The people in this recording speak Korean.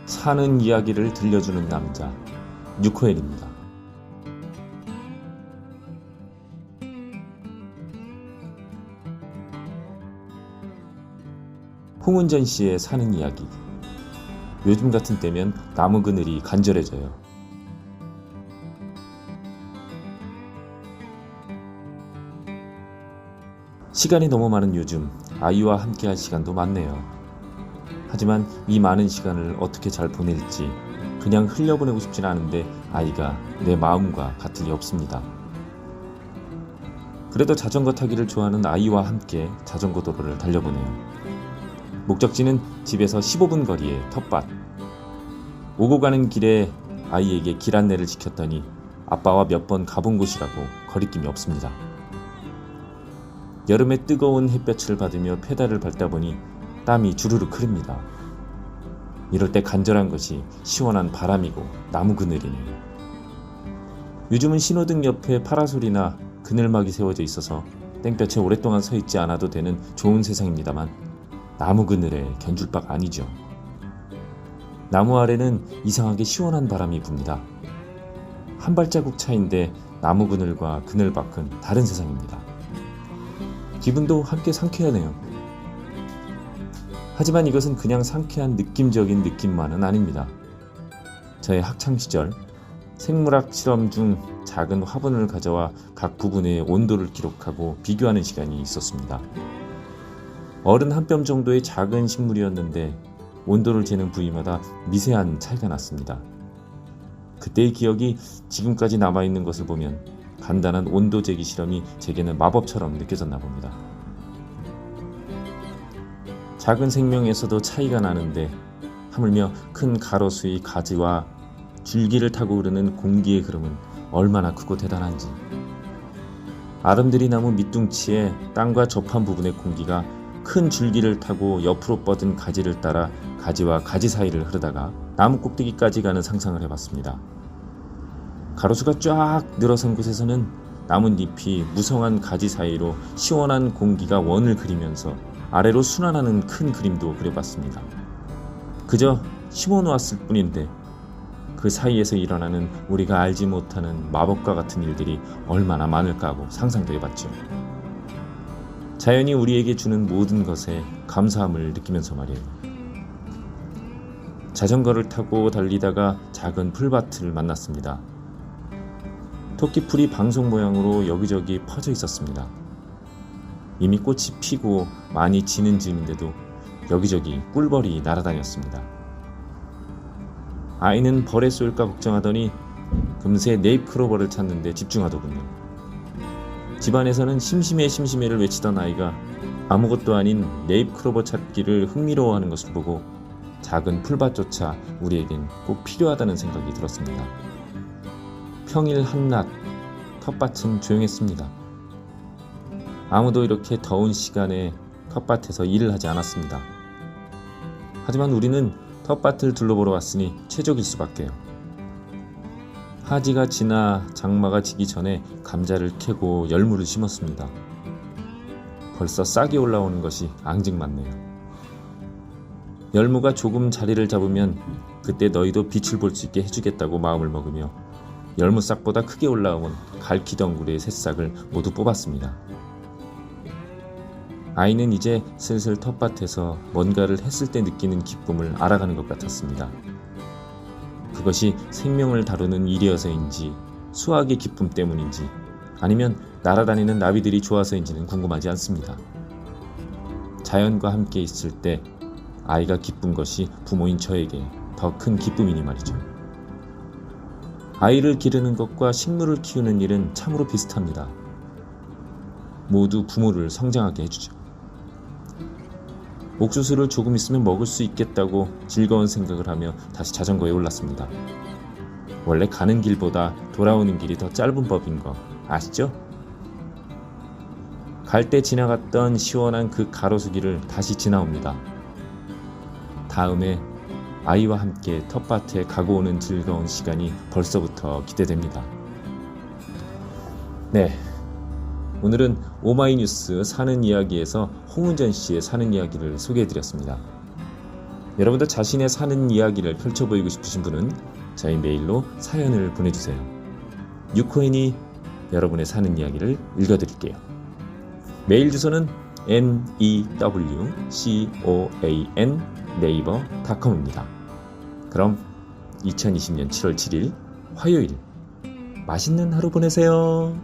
사는 이야기를 들려주는 남자 뉴코엘입니다. 홍은전 씨의 사는 이야기. 요즘 같은 때면 나무 그늘이 간절해져요. 시간이 너무 많은 요즘 아이와 함께할 시간도 많네요. 하지만 이 많은 시간을 어떻게 잘 보낼지 그냥 흘려보내고 싶진 않은데 아이가 내 마음과 같을 리 없습니다. 그래도 자전거 타기를 좋아하는 아이와 함께 자전거 도로를 달려보네요. 목적지는 집에서 15분 거리의 텃밭. 오고 가는 길에 아이에게 길 안내를 시켰더니 아빠와 몇 번 가본 곳이라고 거리낌이 없습니다. 여름의 뜨거운 햇볕을 받으며 페달을 밟다 보니 땀이 주르륵 흐릅니다. 이럴 때 간절한 것이 시원한 바람이고 나무 그늘이네요. 요즘은 신호등 옆에 파라솔이나 그늘막이 세워져 있어서 땡볕에 오랫동안 서 있지 않아도 되는 좋은 세상입니다만 나무 그늘에 견줄 바가 아니죠. 나무 아래는 이상하게 시원한 바람이 붑니다. 한 발자국 차이인데 나무 그늘과 그늘 밖은 다른 세상입니다. 기분도 함께 상쾌하네요. 하지만 이것은 그냥 상쾌한 느낌적인 느낌만은 아닙니다. 저의 학창시절 생물학 실험 중 작은 화분을 가져와 각 부분의 온도를 기록하고 비교하는 시간이 있었습니다. 어른 한 뼘 정도의 작은 식물이었는데 온도를 재는 부위마다 미세한 차이가 났습니다. 그때의 기억이 지금까지 남아있는 것을 보면 간단한 온도 재기 실험이 제게는 마법처럼 느껴졌나 봅니다. 작은 생명에서도 차이가 나는데 하물며 큰 가로수의 가지와 줄기를 타고 흐르는 공기의 흐름은 얼마나 크고 대단한지. 아름드리 나무 밑둥치에 땅과 접한 부분의 공기가 큰 줄기를 타고 옆으로 뻗은 가지를 따라 가지와 가지 사이를 흐르다가 나무 꼭대기까지 가는 상상을 해봤습니다. 가로수가 쫙 늘어선 곳에서는 나뭇잎이 무성한 가지 사이로 시원한 공기가 원을 그리면서 아래로 순환하는 큰 그림도 그려봤습니다. 그저 심어놓았을 뿐인데 그 사이에서 일어나는 우리가 알지 못하는 마법과 같은 일들이 얼마나 많을까 하고 상상도 해봤죠. 자연이 우리에게 주는 모든 것에 감사함을 느끼면서 말이에요. 자전거를 타고 달리다가 작은 풀밭을 만났습니다. 토끼풀이 방석 모양으로 여기저기 퍼져 있었습니다. 이미 꽃이 피고 많이 지는 즈음인데도 여기저기 꿀벌이 날아다녔습니다. 아이는 벌에 쏠까 걱정하더니 금세 네잎크로버를 찾는데 집중하더군요. 집안에서는 심심해를 외치던 아이가 아무것도 아닌 네잎크로버 찾기를 흥미로워하는 것을 보고 작은 풀밭조차 우리에겐 꼭 필요하다는 생각이 들었습니다. 평일 한낮 텃밭은 조용했습니다. 아무도 이렇게 더운 시간에 텃밭에서 일을 하지 않았습니다. 하지만 우리는 텃밭을 둘러보러 왔으니 최적일 수밖에요. 하지가 지나 장마가 지기 전에 감자를 캐고 열무를 심었습니다. 벌써 싹이 올라오는 것이 앙증맞네요. 열무가 조금 자리를 잡으면 그때 너희도 빛을 볼 수 있게 해주겠다고 마음을 먹으며 열무싹보다 크게 올라온 갈퀴덩굴의 새싹을 모두 뽑았습니다. 아이는 이제 슬슬 텃밭에서 뭔가를 했을 때 느끼는 기쁨을 알아가는 것 같았습니다. 그것이 생명을 다루는 일이어서인지 수확의 기쁨 때문인지 아니면 날아다니는 나비들이 좋아서인지는 궁금하지 않습니다. 자연과 함께 있을 때 아이가 기쁜 것이 부모인 저에게 더 큰 기쁨이니 말이죠. 아이를 기르는 것과 식물을 키우는 일은 참으로 비슷합니다. 모두 부모를 성장하게 해주죠. 옥수수를 조금 있으면 먹을 수 있겠다고 즐거운 생각을 하며 다시 자전거에 올랐습니다. 원래 가는 길보다 돌아오는 길이 더 짧은 법인 거 아시죠? 갈 때 지나갔던 시원한 그 가로수길을 다시 지나옵니다. 다음에 아이와 함께 텃밭에 가고 오는 즐거운 시간이 벌써부터 기대됩니다. 네, 오늘은 오마이뉴스 사는 이야기에서 홍은전 씨의 사는 이야기를 소개해드렸습니다. 여러분도 자신의 사는 이야기를 펼쳐 보이고 싶으신 분은 저희 메일로 사연을 보내주세요. 뉴코인이 여러분의 사는 이야기를 읽어드릴게요. 메일 주소는 newcoan@naver.com입니다. 그럼 2020년 7월 7일 화요일 맛있는 하루 보내세요.